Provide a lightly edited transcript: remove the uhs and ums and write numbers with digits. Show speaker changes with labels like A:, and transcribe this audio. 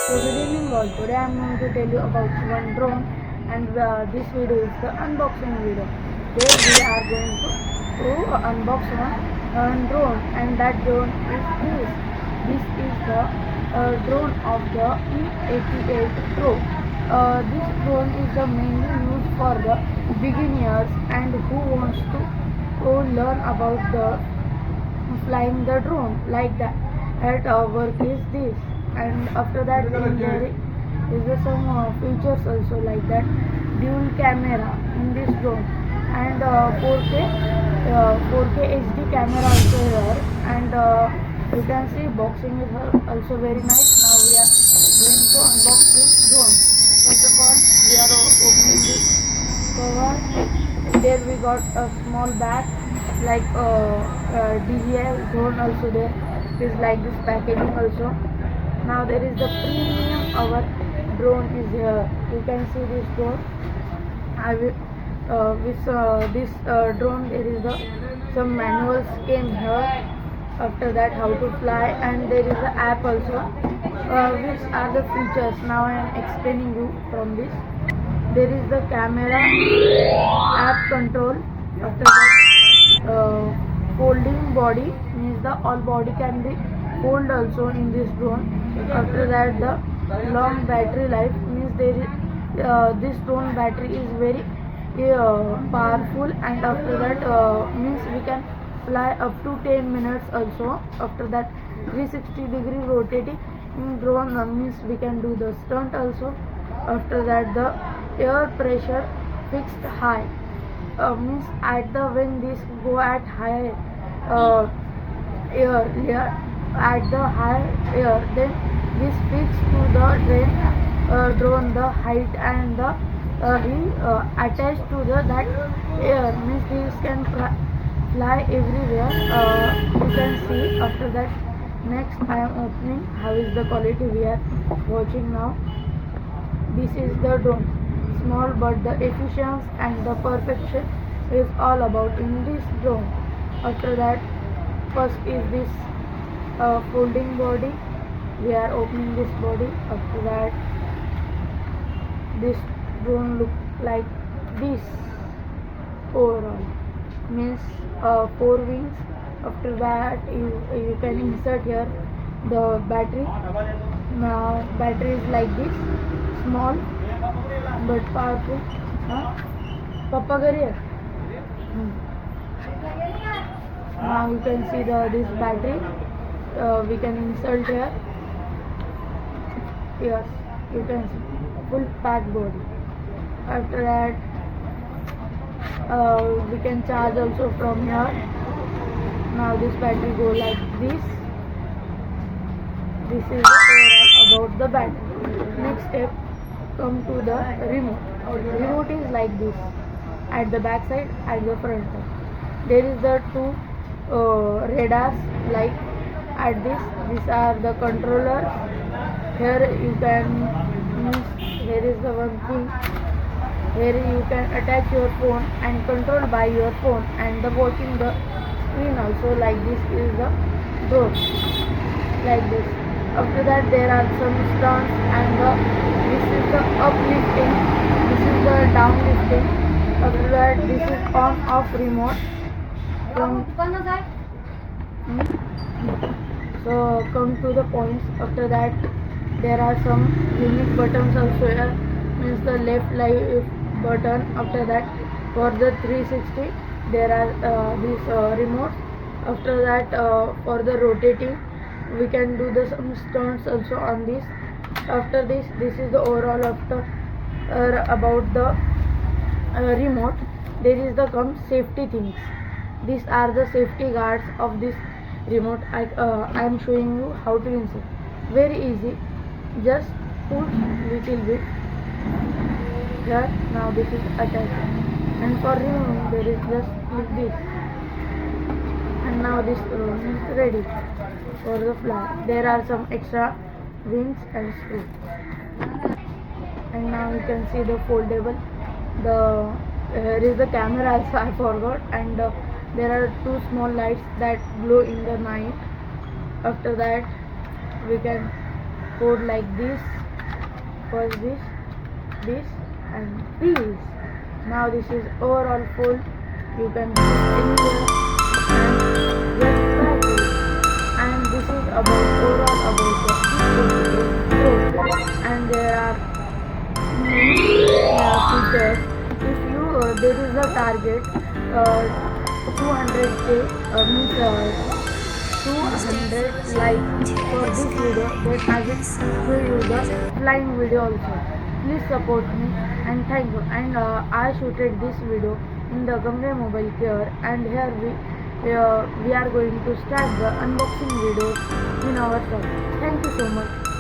A: So good evening all. Today I am going to tell you about one drone, and this video is the unboxing video. Where we are going to unbox one drone, and that drone is this. This is the drone of the E88 Pro. This drone is the mainly used for the beginners and who wants to learn about the flying the drone like that. At our work is this, and after that there is some features also like that. Dual camera in this drone, and 4K HD camera also here, and you can see boxing is also very nice. Now we are going to unbox this drone. First of all, we are opening this cover. There we got a small bag like DJI drone also there. It is like this packaging also. Now there is the premium our drone is here. You can see this drone. I will with this drone there is some manuals came here. After that how to fly, and there is an app also. Which are the features? Now I am explaining you from this. There is the camera app control. After that folding body means the all body can be fold also in this drone. After that the long battery life means there is this drone battery is very powerful, and after that means we can fly up to 10 minutes also. After that 360-degree rotating drone means we can do the stunt also. After that the air pressure fixed high means at the when this go at high air at the high air, then this fixed to the drone the height, and the attached to the that air means this can fly everywhere. You can see. After that next I am opening. How is the quality we are watching now. This is the drone, small but the efficiency and the perfection is all about in this drone. After that first is this folding body. We are opening this body. After that this drone look like this overall means 4 wings. After that you can insert here the battery. Now battery is like this, small but powerful. Papa घरी है. Now you can see this battery. We can insert here. Yes, you can see full pack body. After that we can charge also from here. Now this battery go like this. This is the overall about the battery. Next step come to the remote. Remote is like this at the back side, at the front side. There is the two radars like at this. These are the controllers. Here you can here is the one thing. Here you can attach your phone and control by your phone, and the watching the screen also. Like this is the drone like this. After that there are some stunts, and this is the uplifting, this is the downlifting. After that this is on off remote. So come to the points. After that there are some unique buttons also here, means the left live button. After that for the 360 there are these remotes. After that for the rotating we can do the some stunts also on this. After this is the overall after about the remote. There is the safety things. These are the safety guards of this remote. I am showing you how to insert. Very easy. Just push little bit here. Now this is attached, and for remove there is just click this, and now this drone is ready for the fly. There are some extra wings and screws, and now you can see the foldable. Here is the camera also I forgot, and there are two small lights that glow in the night. After that we can fold like this. First this and this. Now this is overall fold. You can put anywhere and just try it. And this is about overall about the E88 Pro. And there are many features. If you there is a target 200k means 200 likes for this video, then I will show you the flying video also. Please support me and thank you. And I shooted this video in the Gangai Mobile Care, and here we are going to start the unboxing video in our shop. Thank you so much.